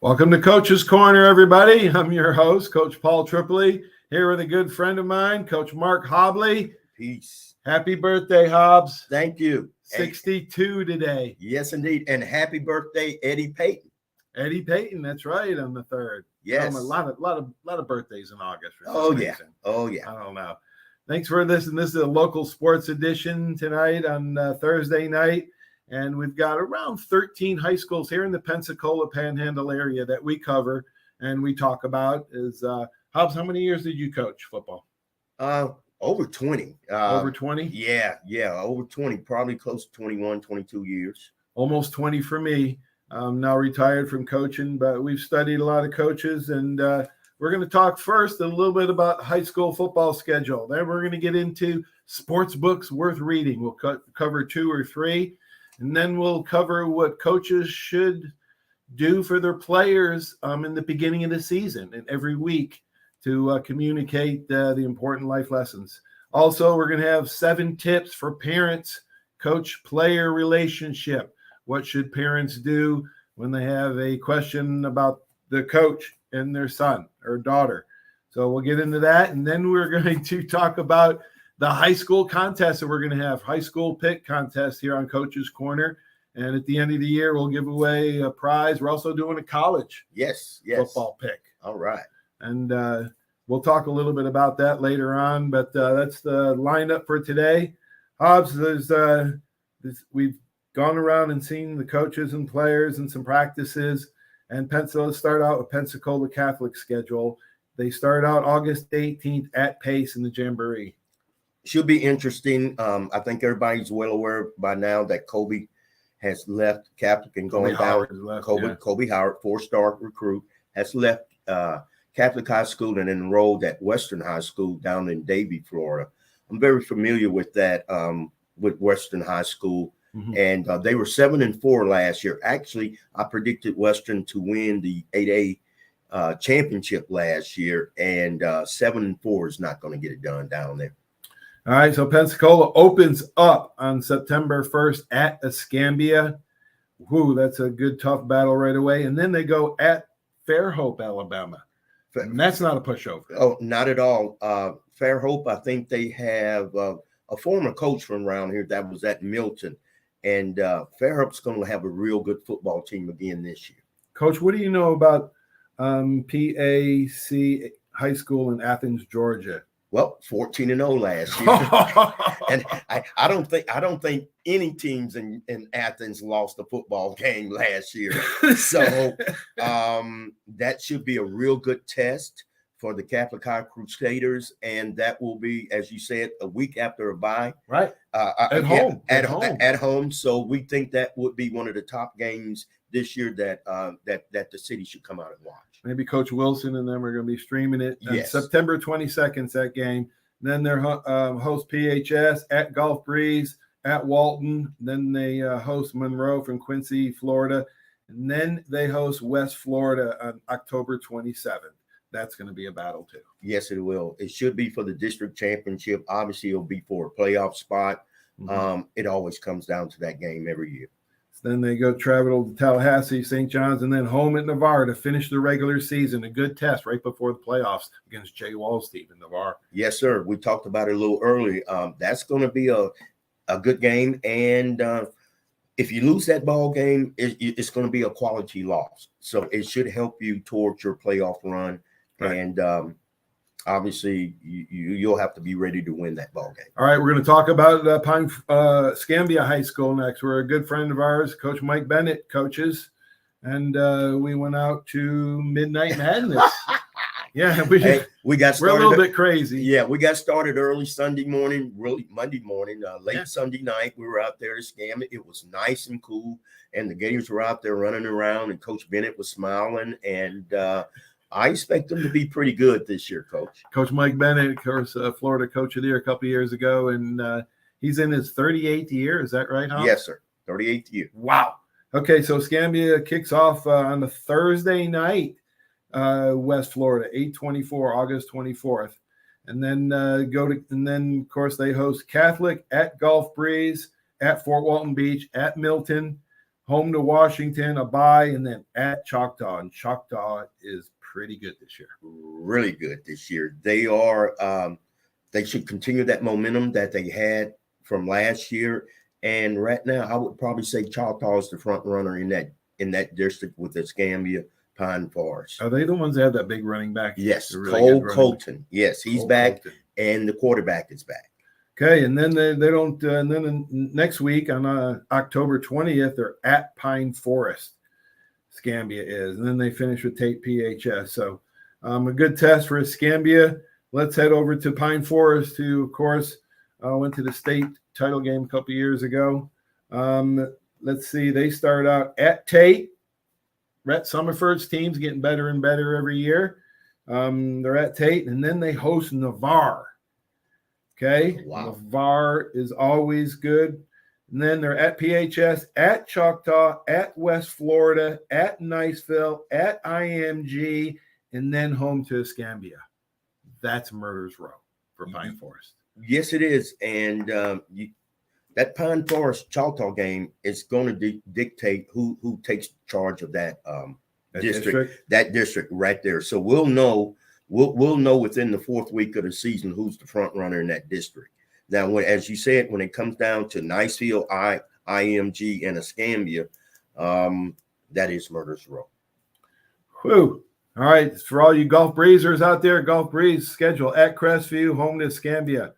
Welcome to Coach's Corner, everybody. I'm your host, Coach Paul Tripoli, here with a good friend of mine, Coach Mark Hobley. Peace. Happy birthday, Hobbs. Thank you. 62 today. Yes, indeed. And happy birthday, Eddie Payton. Eddie Payton, that's right, on the 3rd. Yes. A lot of birthdays in August. Oh, yeah. Oh, yeah. I don't know. Thanks for this. And this is a local sports edition tonight on Thursday night. And we've got around 13 high schools here in the Pensacola Panhandle area that we cover and we talk about. Hobbs, how many years did you coach football? Over 20. Over 20? Yeah, over 20, probably close to 21, 22 years. Almost 20 for me. I'm now retired from coaching, but we've studied a lot of coaches, and we're going to talk first a little bit about high school football schedule. Then we're going to get into sports books worth reading. We'll cover 2 or 3, and then we'll cover what coaches should do for their players in the beginning of the season and every week to communicate the important life lessons. Also, we're going to have 7 tips for parents, coach-player relationship. What should parents do when they have a question about the coach and their son or daughter? So we'll get into that. And then we're going to talk about the high school contest that we're going to have, high school pick contest here on Coach's Corner. And at the end of the year, we'll give away a prize. We're also doing a college football pick. All right. And we'll talk a little bit about that later on. But that's the lineup for today. Hobbs, we've gone around and seen the coaches and players and some practices. And let's start out with Pensacola Catholic schedule. They start out August 18th at Pace in the Jamboree. Should be interesting. I think everybody's well aware by now that Kobe has left Catholic and going down. Kobe Howard, 4-star recruit, has left Catholic High School and enrolled at Western High School down in Davie, Florida. I'm very familiar with that, with Western High School. Mm-hmm. And they were 7-4 last year. Actually, I predicted Western to win the 8A championship last year, and 7-4 is not going to get it done down there. All right, so Pensacola opens up on September 1st at Escambia. Whoo, that's a good, tough battle right away. And then they go at Fairhope, Alabama. And that's not a pushover. Oh, not at all. Fairhope, I think they have a former coach from around here that was at Milton. And Fairhope's going to have a real good football team again this year. Coach, what do you know about PAC High School in Athens, Georgia? Well, 14-0 last year. And I don't think any teams in Athens lost a football game last year. So that should be a real good test for the Catholic High Crusaders, and that will be, as you said, a week after a bye. Right. At home. So we think that would be one of the top games this year that the city should come out and watch. Maybe Coach Wilson and them are going to be streaming it. Yes. September 22nd, that game. Then they're host PHS at Gulf Breeze, at Walton. Then they host Monroe from Quincy, Florida. And then they host West Florida on October 27th. That's going to be a battle too. Yes, it will. It should be for the district championship. Obviously, it'll be for a playoff spot. Mm-hmm. It always comes down to that game every year. Then they go travel to Tallahassee, St. John's, and then home at Navarre to finish the regular season. A good test right before the playoffs against Jay Wallsteve in Navarre. Yes, sir. We talked about it a little early. That's going to be a good game. And if you lose that ball game, it's going to be a quality loss. So it should help you towards your playoff run. Right. And obviously, you'll have to be ready to win that ball game. All right, we're going to talk about Scambia High School next. We're a good friend of ours, Coach Mike Bennett coaches, and we went out to Midnight Madness. Yeah, we're a little bit crazy. Yeah, we got started early Sunday morning, really Monday morning, late Sunday night. We were out there to Scambia. It was nice and cool, and the Gators were out there running around, and Coach Bennett was smiling, and I expect them to be pretty good this year, Coach. Coach Mike Bennett, of course, Florida Coach of the Year a couple of years ago, and he's in his 38th year. Is that right, Huh? Yes, sir. 38th year. Wow. Okay, so Scambia kicks off on the Thursday night, West Florida, 8/24, August 24th, and then of course they host Catholic at Gulf Breeze, at Fort Walton Beach, at Milton. home to Washington, a bye, and then at Choctaw. And Choctaw is pretty good this year. Really good this year. They are. They should continue that momentum that they had from last year. And right now, I would probably say Choctaw is the front runner in that district with the Escambia Pine Forest. Are they the ones that have that big running back? Yes, Really Cole Colton. Yes, he's Cole back, Colton. and the quarterback is back. Okay, and then they don't. And then next week on October 20th, they're at Pine Forest. Escambia is, and then they finish with Tate PHS. So a good test for Escambia. Let's head over to Pine Forest, who, of course, went to the state title game a couple years ago. Let's see. They start out at Tate. Rhett Summerford's team's getting better and better every year. They're at Tate, and then they host Navarre. Okay? Wow. Navarre is always good. And then they're at PHS, at Choctaw, at West Florida, at Niceville, at IMG, and then home to Escambia. That's Murder's Row for Pine Forest. Yes, it is. And that Pine Forest Choctaw game is going to dictate who takes charge of that district. That district right there. So we'll know within the fourth week of the season who's the front runner in that district. Now, as you said, when it comes down to Niceville, IMG, and Escambia, that is Murder's Row. Whew. All right, for all you Gulf Breezers out there, Gulf Breeze schedule at Crestview, home to Escambia.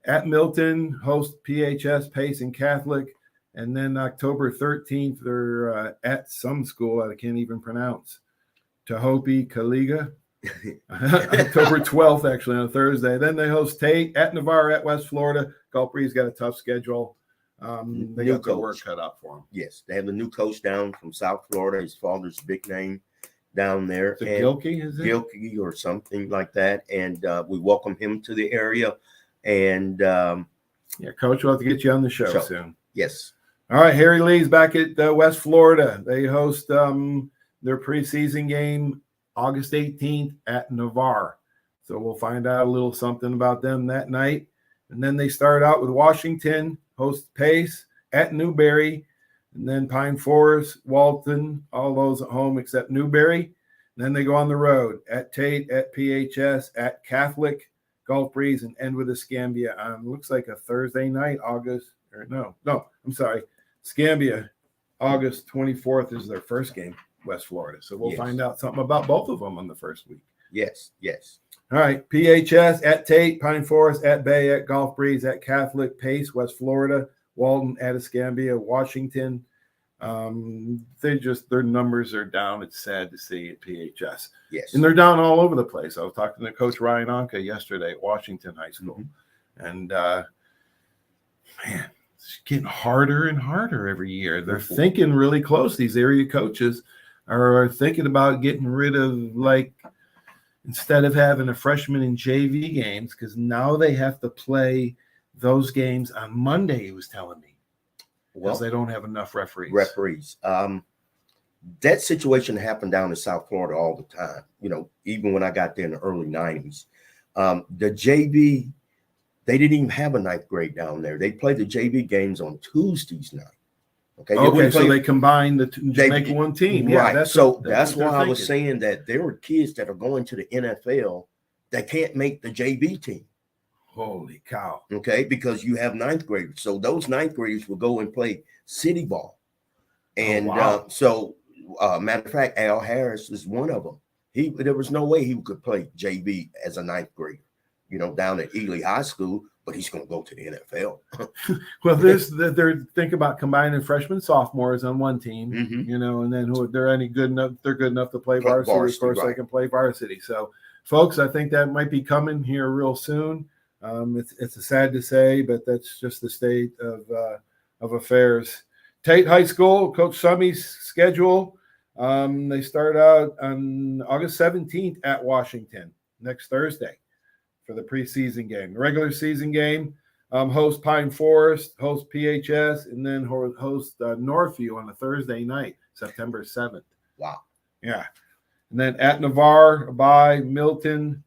At Milton, host PHS, Pace, and Catholic. And then October 13th, they're at some school I can't even pronounce. Tahope, Caliga. October 12th, actually, on a Thursday. Then they host Tate, at Navarre, at West Florida. Gulf Breeze got a tough schedule. They got their work cut out for them. Yes, they have a new coach down from South Florida. His father's a big name down there. Gilkey, is it? Gilkey or something like that. And we welcome him to the area. And Coach, we'll have to get you on the show soon. Yes. All right, Harry Lee's back at West Florida. They host their preseason game August 18th at Navarre. So we'll find out a little something about them that night. And then they start out with Washington, host Pace, at Newberry, and then Pine Forest, Walton, all those at home except Newberry. And then they go on the road at Tate, at PHS, at Catholic, Gulf Breeze, and end with Escambia on looks like a Thursday night, Escambia, August 24th is their first game, West Florida. So we'll find out something about both of them on the first week. Yes. All right, PHS at Tate, Pine Forest, at Bay, at Gulf Breeze, at Catholic, Pace, West Florida, Walton, at Escambia, Washington. Their numbers are down. It's sad to see at PHS. Yes. And they're down all over the place. I was talking to Coach Ryan Anka yesterday at Washington High School. Mm-hmm. And man, it's getting harder and harder every year. They're thinking really close. These area coaches are thinking about getting rid of, instead of having a freshman in JV games, because now they have to play those games on Monday, he was telling me. Because they don't have enough referees. That situation happened down in South Florida all the time. Even when I got there in the early 90s. The JV, they didn't even have a ninth grade down there. They played the JV games on Tuesdays night. Okay, so they combined they make one team. Right. That's why I was saying that there were kids that are going to the NFL that can't make the JV team. Holy cow. Okay, because you have ninth graders. So those ninth graders will go and play city ball. And matter of fact, Al Harris is one of them. There was no way he could play JV as a ninth grader, down at Ely High School, but he's going to go to the NFL. Well, they're thinking about combining freshmen, sophomores on one team, mm-hmm. And then who they're any good enough, they're good enough to play varsity. Of course, they can play varsity. So, folks, I think that might be coming here real soon. It's sad to say, but that's just the state of affairs. Tate High School, Coach Summey's schedule. They start out on August 17th at Washington next Thursday for the preseason game. The regular season game, host Pine Forest, host PHS, and then host Northview on a Thursday night, September 7th. Wow. Yeah. And then at Navarre, by Milton,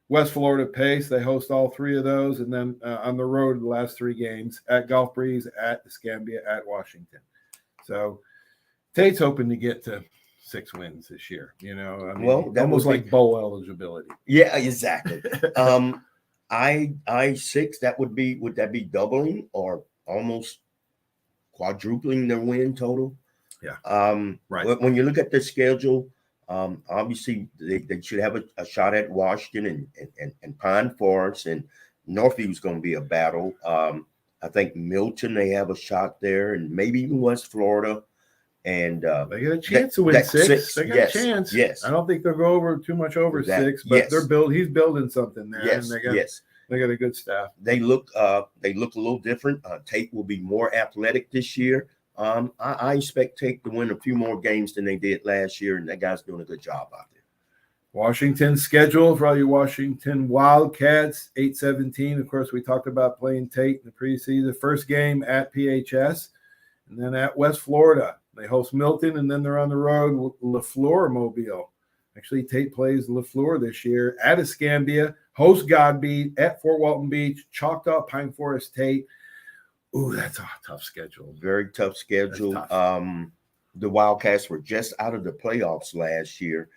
West Florida, Pace. They host all three of those. And then on the road, the last three games at Gulf Breeze, at Escambia, at Washington. So Tate's hoping to get to 6 wins this year. I mean, Well, that almost would like bowl eligibility. Yeah, exactly. I 6. Would that be doubling or almost quadrupling their win total? Yeah. Right. When you look at the schedule, obviously they should have a shot at Washington and Pine Forest, and Northview's going to be a battle. I think Milton, they have a shot there, and maybe even West Florida. And they get a chance to win 6. They got yes, a chance. Yes. I don't think they'll go too much over 6, but he's building something there. Yes. And they got a good staff. They look a little different. Tate will be more athletic this year. I expect Tate to win a few more games than they did last year, and that guy's doing a good job out there. Washington's schedule for all you Washington Wildcats, 8-17. Of course, we talked about playing Tate in the preseason. First game at PHS, and then at West Florida. They host Milton, and then they're on the road with LaFleur Mobile. Actually, Tate plays LaFleur this year at Escambia, host Godby at Fort Walton Beach, Choctaw, Pine Forest, Tate. Ooh, that's a tough schedule. Very tough schedule. Tough. The Wildcats were just out of the playoffs last year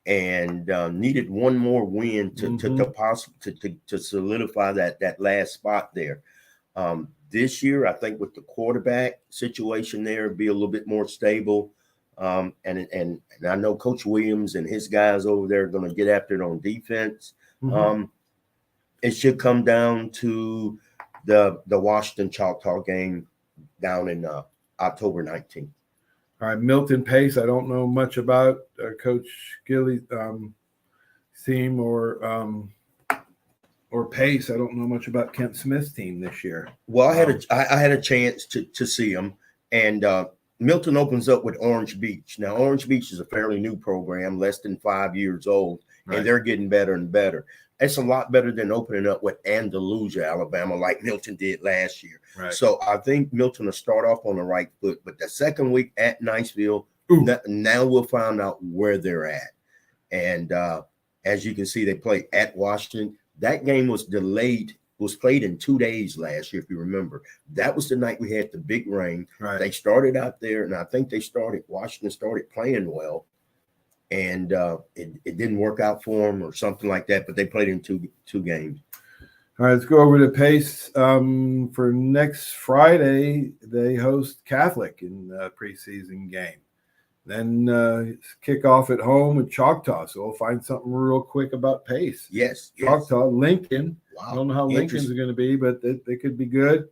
and needed one more win to solidify that last spot there. This year, I think with the quarterback situation there, be a little bit more stable. And I know Coach Williams and his guys over there are going to get after it on defense. It should come down to the Washington Choctaw game down in October 19th. All right, Milton Pace. I don't know much about Coach Gilly's team or Pace. I don't know much about Kent Smith's team this year. Well, I had a chance to see him, and Milton opens up with Orange Beach. Now, Orange Beach is a fairly new program, less than 5 years old, and they're getting better and better. It's a lot better than opening up with Andalusia, Alabama, like Milton did last year. Right. So I think Milton will start off on the right foot. But the second week at Niceville, now we'll find out where they're at. And as you can see, they play at Washington. That game was played in 2 days last year, if you remember. That was the night we had the big rain. Right. They started out there, and I think Washington started playing well. And it didn't work out for them or something like that, but they played in two games. All right, let's go over to Pace. For next Friday, they host Catholic in the preseason game. Then kick off at home with Choctaw. So we'll find something real quick about Pace. Yes. Choctaw, Lincoln. Wow. I don't know how Lincoln's going to be, but they could be good.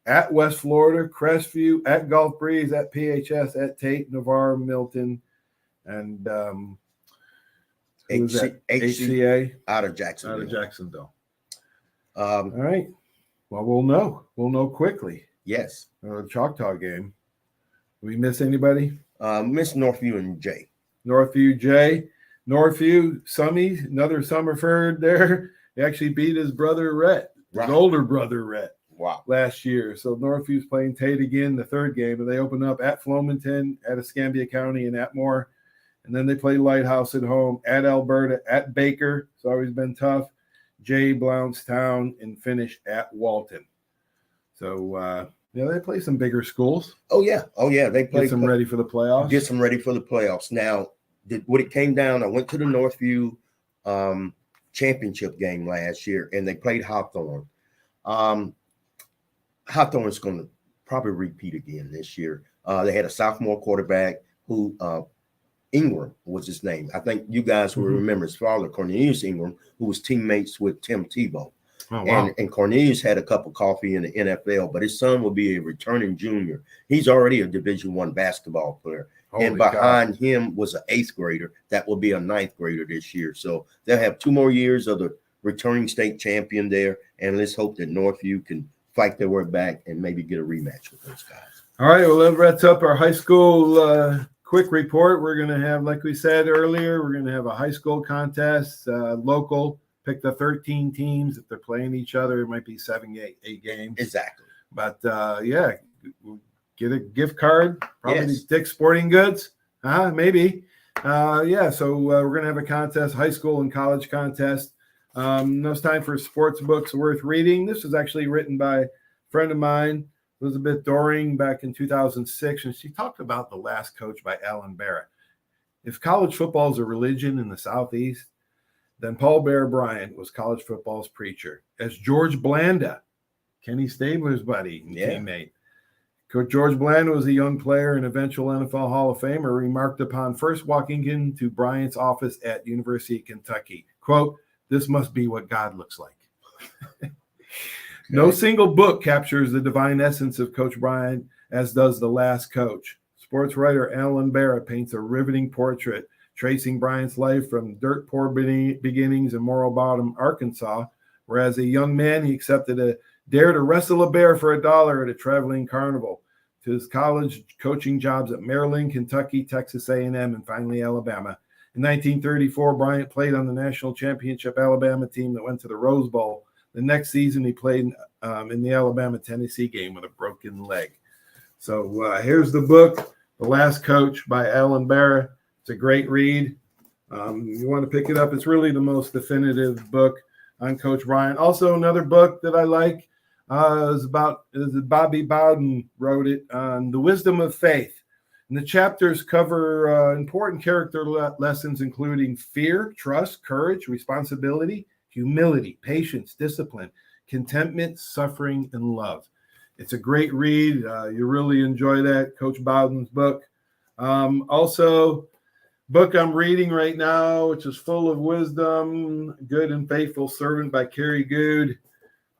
At West Florida, Crestview, at Gulf Breeze, at PHS, at Tate, Navarre, Milton, and HCA out of Jacksonville. All right. Well, we'll know. We'll know quickly. Yes. The Choctaw game. Did we miss anybody? Miss Northview and Jay. Northview, Jay. Northview, Summy, another Summerford there. He actually beat his brother, Rhett, his older brother, Rhett. Wow. Last year. So Northview's playing Tate again, the third game. And they open up at Flomaton, at Escambia County, and at Moore. And then they play Lighthouse at home, at Alberta, at Baker. It's always been tough. Jay, Blountstown, and finish at Walton. So, they play some bigger schools. Oh, yeah. They play. Get them ready for the playoffs. Get them ready for the playoffs. Now, what it came down, I went to the Northview championship game last year, and they played Hawthorne. Hawthorne's going to probably repeat again this year. They had a sophomore quarterback who Ingram was his name. I think you guys will remember his father, Cornelius Ingram, who was teammates with Tim Tebow. Oh, wow. And Cornelius had a cup of coffee in the NFL, but his son will be a returning junior. He's already a Division I basketball player. Holy and behind God. him was an 8th grader that will be a 9th grader this year. So they'll have 2 more years of the returning state champion there. And let's hope that Northview can fight their way back and maybe get a rematch with those guys. All right. Well, that wraps up our high school quick report. We're going to have, like we said earlier, we're going to have a high school contest, local. Pick the 13 teams. If they're playing each other, it might be 7, 8 games. Exactly. But, get a gift card. Probably Dick's Sporting Goods. Maybe. So we're going to have a contest, high school and college contest. Now it's time for sports books worth reading. This was actually written by a friend of mine, Elizabeth Doring back in 2006, and she talked about The Last Coach by Alan Barrett. If college football is a religion in the Southeast, then Paul Bear Bryant was college football's preacher. As George Blanda, Kenny Stabler's buddy and teammate. Coach George Blanda was a young player and eventual NFL Hall of Famer, remarked upon first walking into Bryant's office at University of Kentucky, quote, "This must be what God looks like." No single book captures the divine essence of Coach Bryant as does The Last Coach. Sports writer Alan Barrett paints a riveting portrait tracing Bryant's life from dirt poor beginnings in Morro Bottom, Arkansas, where as a young man he accepted a dare to wrestle a bear for $1 at a traveling carnival, to his college coaching jobs at Maryland, Kentucky, Texas A&M, and finally Alabama. In 1934, Bryant played on the national championship Alabama team that went to the Rose Bowl. The next season, he played in the Alabama-Tennessee game with a broken leg. So here's the book, The Last Coach by Alan Barrett. It's a great read. You want to pick it up. It's really the most definitive book on Coach Bryant. Also, another book that I like is Bobby Bowden wrote it on The Wisdom of Faith. And the chapters cover important character lessons, including fear, trust, courage, responsibility, humility, patience, discipline, contentment, suffering, and love. It's a great read. You really enjoy that, Coach Bowden's book. Also, book I'm reading right now, which is full of wisdom, Good and Faithful Servant by Carrie Good.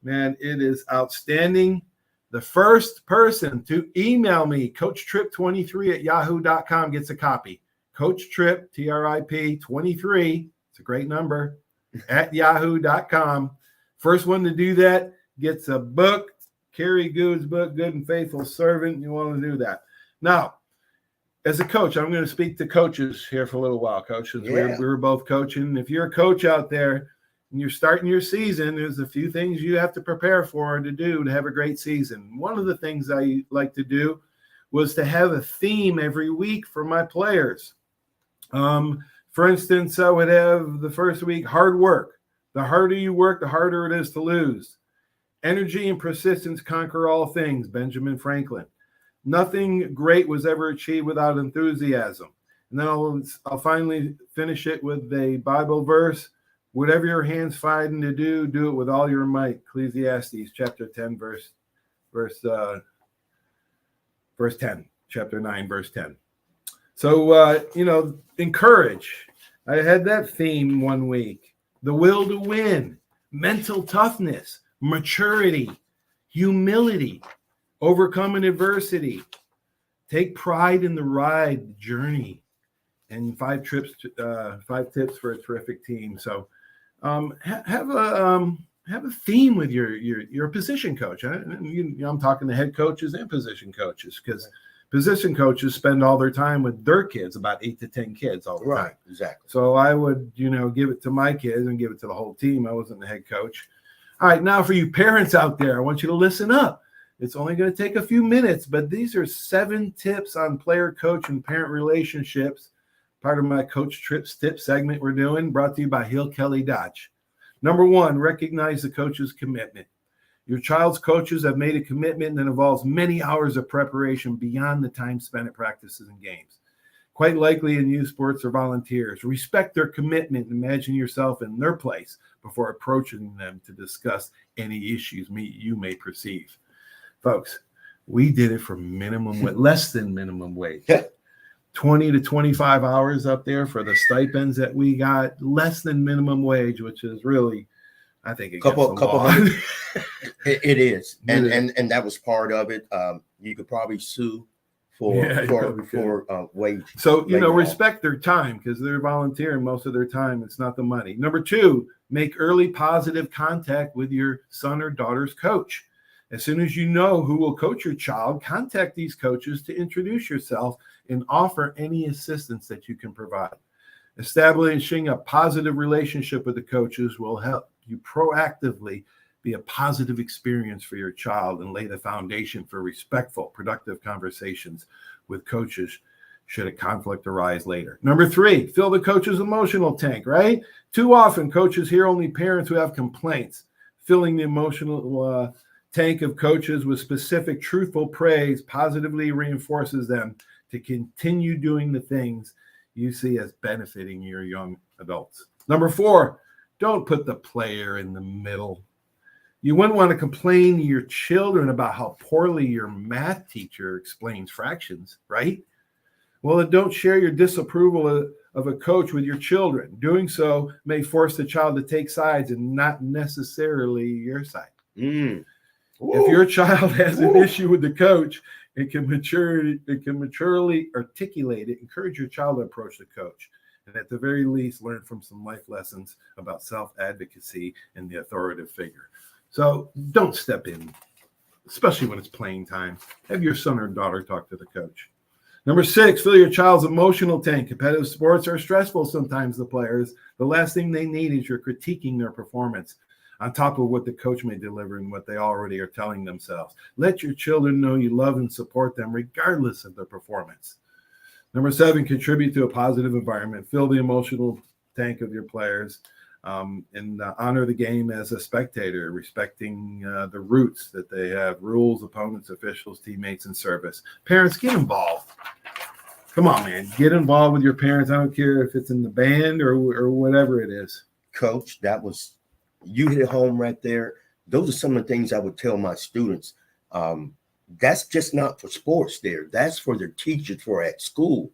Man, it is outstanding. The first person to email me, CoachTrip23@yahoo.com, gets a copy. CoachTrip, TRIP 23, it's a great number, at yahoo.com. First one to do that gets a book, Carrie Good's book, Good and Faithful Servant. You want to do that. Now, as a coach, I'm going to speak to coaches here for a little while, coaches. We were both coaching. If you're a coach out there and you're starting your season, there's a few things you have to prepare for and to do to have a great season. One of the things I like to do was to have a theme every week for my players. For instance, I would have the first week, hard work. The harder you work, the harder it is to lose. Energy and persistence conquer all things, Benjamin Franklin. Nothing great was ever achieved without enthusiasm. And then I'll finally finish it with a Bible verse. Whatever your hands find to do, do it with all your might. Ecclesiastes chapter 10, verse 10, chapter 9, verse 10. So, encourage. I had that theme one week. The will to win, mental toughness, maturity, humility, overcoming adversity, take pride in the ride, the journey, and 5 tips for a terrific team. So have a theme with your position coach. I'm talking to head coaches and position coaches, because position coaches spend all their time with their kids, about 8 to 10 kids all the time. Right, exactly. So I would, give it to my kids and give it to the whole team. I wasn't the head coach. All right, now for you parents out there, I want you to listen up. It's only going to take a few minutes, but these are 7 tips on player, coach, and parent relationships. Part of my Coach Trips Tip segment we're doing, brought to you by Hill Kelly Dodge. Number 1, recognize the coach's commitment. Your child's coaches have made a commitment that involves many hours of preparation beyond the time spent at practices and games. Quite likely in youth sports or volunteers. Respect their commitment and imagine yourself in their place before approaching them to discuss any issues you may perceive. Folks, we did it for less than minimum wage. 20 to 25 hours up there for the stipends that we got, less than minimum wage, which is really, I think, couple hundred. It is, and that was part of it. You could probably sue for wage. So respect their time, because they're volunteering most of their time. It's not the money. Number 2, make early positive contact with your son or daughter's coach. As soon as you know who will coach your child, contact these coaches to introduce yourself and offer any assistance that you can provide. Establishing a positive relationship with the coaches will help you proactively be a positive experience for your child and lay the foundation for respectful, productive conversations with coaches should a conflict arise later. Number 3, fill the coach's emotional tank, right? Too often, coaches hear only parents who have complaints. Filling the emotional tank of coaches with specific, truthful praise positively reinforces them to continue doing the things you see as benefiting your young adults. Number 4, don't put the player in the middle. You wouldn't want to complain to your children about how poorly your math teacher explains fractions, right? Well, then don't share your disapproval of a coach with your children. Doing so may force the child to take sides and not necessarily your side. If your child has an issue with the coach, it can maturely articulate it. Encourage your child to approach the coach, and at the very least, learn from some life lessons about self-advocacy and the authoritative figure. So don't step in, especially when it's playing time. Have your son or daughter talk to the coach. Number 6, fill your child's emotional tank. Competitive sports are stressful sometimes, the players. The last thing they need is your critiquing their performance on top of what the coach may deliver and what they already are telling themselves. Let your children know you love and support them regardless of their performance. Number 7, contribute to a positive environment. Fill the emotional tank of your players and honor the game as a spectator, respecting the roots that they have, rules, opponents, officials, teammates, and service. Parents, get involved. Come on, man. Get involved with your parents. I don't care if it's in the band or whatever it is. Coach, you hit it home right there. Those are some of the things I would tell my students. That's just not for sports there. That's for their teachers for at school.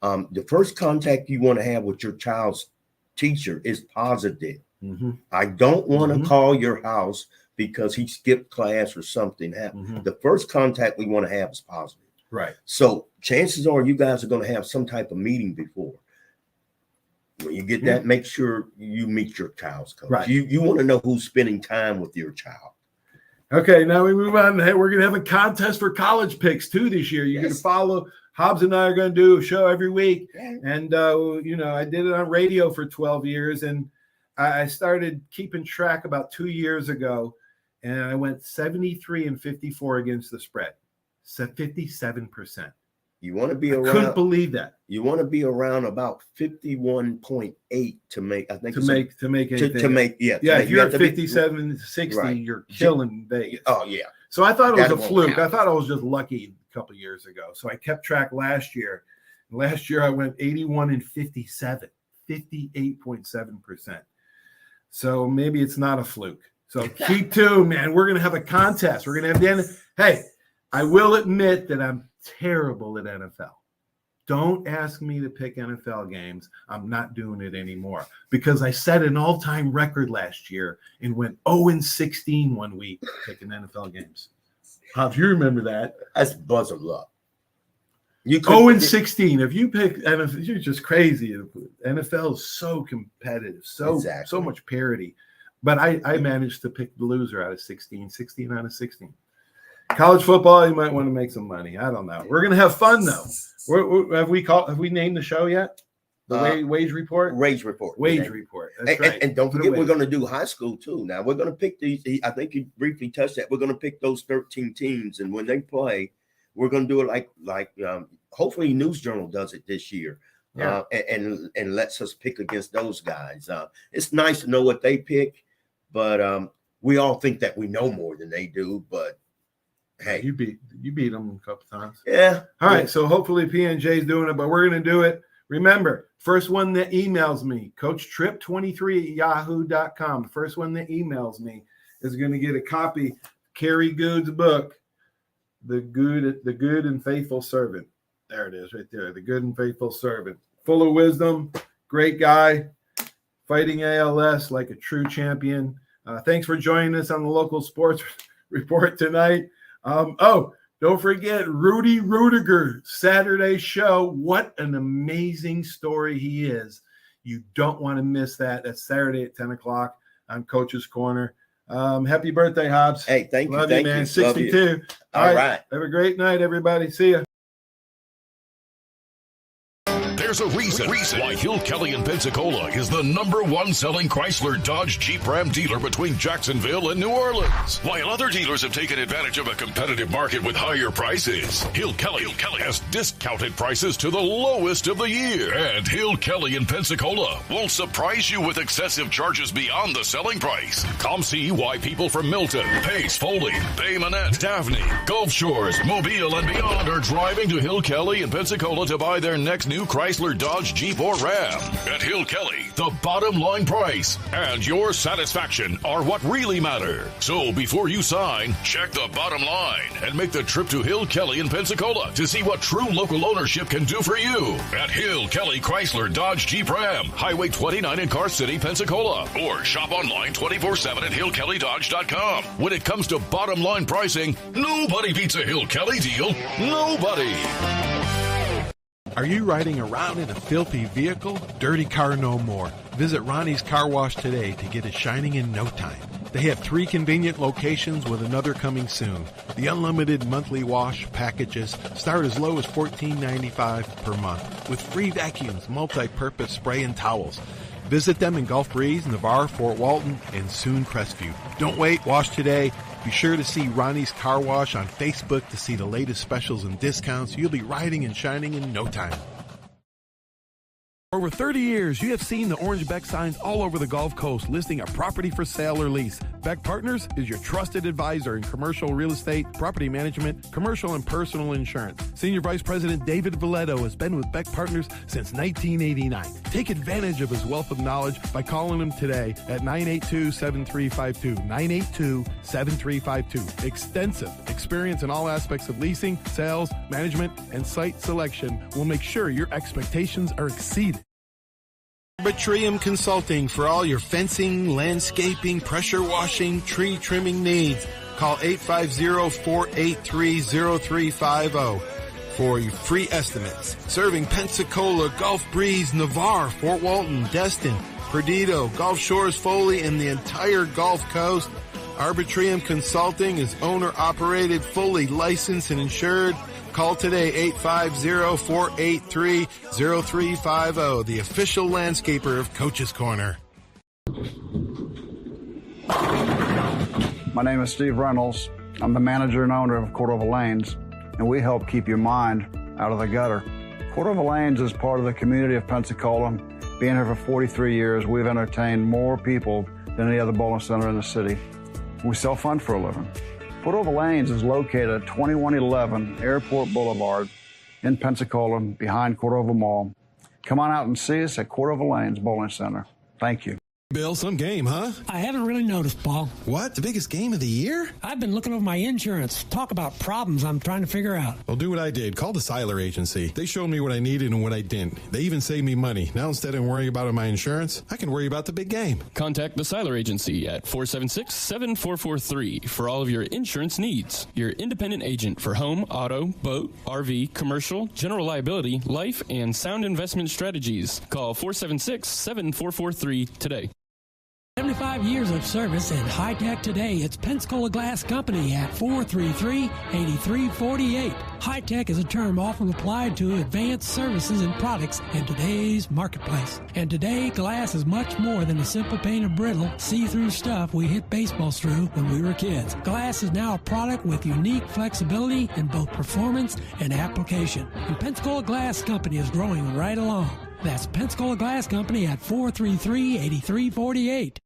The first contact you want to have with your child's teacher is positive. I don't want to call your house because he skipped class or something happened. The first contact we want to have is positive. Right. So chances are you guys are going to have some type of meeting before. When you get that, make sure you meet your child's coach. Right. You want to know who's spending time with your child. Okay, now we move on. Hey, we're going to have a contest for college picks too this year. You're going to follow. Hobbs and I are going to do a show every week. And, I did it on radio for 12 years. And I started keeping track about 2 years ago. And I went 73-54 against the spread. 57%. You want to be around. I couldn't believe that. You want to be around about 51.8 to make. I think to make anything. To make. If you're at 57-60, right. You're killing Vegas. Oh yeah. So I thought it was a fluke. I thought I was just lucky a couple of years ago. So I kept track last year. Last year I went 81-57, 58.7%. So maybe it's not a fluke. So keep tuned, man. We're gonna have a contest. We're gonna have the end. Hey, I will admit that I'm terrible at NFL. Don't ask me to pick NFL games. I'm not doing it anymore because I set an all-time record last year and went 0-16 one week picking NFL games. Hobbs, you remember that? That's buzzer luck. 0-16. If you pick NFL, you're just crazy. NFL is so competitive, so much parity. But I managed to pick the loser out of 16 out of 16. College football, you might want to make some money. I don't know. We're gonna have fun though. Have we named the show yet? The wage report. Wage report. Wage report. That's right. And don't forget, we're going to do high school too. Now we're going to pick these. I think you briefly touched that. We're going to pick those 13 teams, and when they play, we're going to do it like hopefully News Journal does it this year. Yeah. And lets us pick against those guys. It's nice to know what they pick, but we all think that we know more than they do, but. Hey, you beat them a couple times. Yeah. All right. So hopefully PNJ's doing it, but we're going to do it. Remember, first one that emails me, CoachTrip23@yahoo.com. The first one that emails me is going to get a copy. Kerry Good's book, The Good and Faithful Servant. There it is, right there. The Good and Faithful Servant. Full of wisdom, great guy, fighting ALS like a true champion. Thanks for joining us on the local sports report tonight. Don't forget Rudy Rudiger, Saturday show. What an amazing story he is. You don't want to miss that. That's Saturday at 10 o'clock on Coach's Corner. Happy birthday, Hobbs. Hey, thank you. Love you, man. 62. All right. Have a great night, everybody. See ya. There's a reason why Hill Kelly in Pensacola is the #1 selling Chrysler Dodge Jeep Ram dealer between Jacksonville and New Orleans. While other dealers have taken advantage of a competitive market with higher prices, Hill Kelly has discounted prices to the lowest of the year. And Hill Kelly in Pensacola won't surprise you with excessive charges beyond the selling price. Come see why people from Milton, Pace, Foley, Bay Minette, Daphne, Gulf Shores, Mobile, and beyond are driving to Hill Kelly in Pensacola to buy their next new Chrysler, Dodge, Jeep, or Ram. At Hill Kelly, the bottom line price and your satisfaction are what really matter. So before you sign, check the bottom line and make the trip to Hill Kelly in Pensacola to see what true local ownership can do for you. At Hill Kelly Chrysler, Dodge, Jeep, Ram, Highway 29 in Car City, Pensacola. Or shop online 24/7 at hillkellydodge.com. When it comes to bottom line pricing, nobody beats a Hill Kelly deal. Nobody. Are you riding around in a filthy vehicle? Dirty car no more. Visit Ronnie's Car Wash today to get it shining in no time. They have 3 convenient locations with another coming soon. The unlimited monthly wash packages start as low as $14.95 per month with free vacuums, multi-purpose spray and towels. Visit them in Gulf Breeze, Navarre, Fort Walton, and soon Crestview. Don't wait, wash today. Be sure to see Ronnie's Car Wash on Facebook to see the latest specials and discounts. You'll be riding and shining in no time. For over 30 years, you have seen the orange Beck signs all over the Gulf Coast listing a property for sale or lease. Beck Partners is your trusted advisor in commercial real estate, property management, commercial and personal insurance. Senior Vice President David Valletto has been with Beck Partners since 1989. Take advantage of his wealth of knowledge by calling him today at 982-7352. 982-7352. Extensive experience in all aspects of leasing, sales, management, and site selection will make sure your expectations are exceeded. Arbitrium Consulting for all your fencing, landscaping, pressure washing, tree trimming needs. Call 850-483-0350 for your free estimates. Serving Pensacola, Gulf Breeze, Navarre, Fort Walton, Destin, Perdido, Gulf Shores, Foley, and the entire Gulf Coast. Arbitrium Consulting is owner-operated, fully licensed and insured. Call today, 850-483-0350, the official landscaper of Coach's Corner. My name is Steve Reynolds. I'm the manager and owner of Cordova Lanes, and we help keep your mind out of the gutter. Cordova Lanes is part of the community of Pensacola. Being here for 43 years, we've entertained more people than any other bowling center in the city. We sell fun for a living. Cordova Lanes is located at 2111 Airport Boulevard in Pensacola, behind Cordova Mall. Come on out and see us at Cordova Lanes Bowling Center. Thank you. Bill, some game, huh? I haven't really noticed, Paul. What? The biggest game of the year? I've been looking over my insurance. Talk about problems I'm trying to figure out. Well, do what I did. Call the Seiler Agency. They showed me what I needed and what I didn't. They even saved me money. Now, instead of worrying about my insurance, I can worry about the big game. Contact the Seiler Agency at 476-7443 for all of your insurance needs. Your independent agent for home, auto, boat, RV, commercial, general liability, life, and sound investment strategies. Call 476-7443 today. 75 years of service and high tech today. It's Pensacola Glass Company at 433-8348. High tech is a term often applied to advanced services and products in today's marketplace. And today, glass is much more than a simple pane of brittle, see-through stuff we hit baseballs through when we were kids. Glass is now a product with unique flexibility in both performance and application. And Pensacola Glass Company is growing right along. That's Pensacola Glass Company at 433-8348.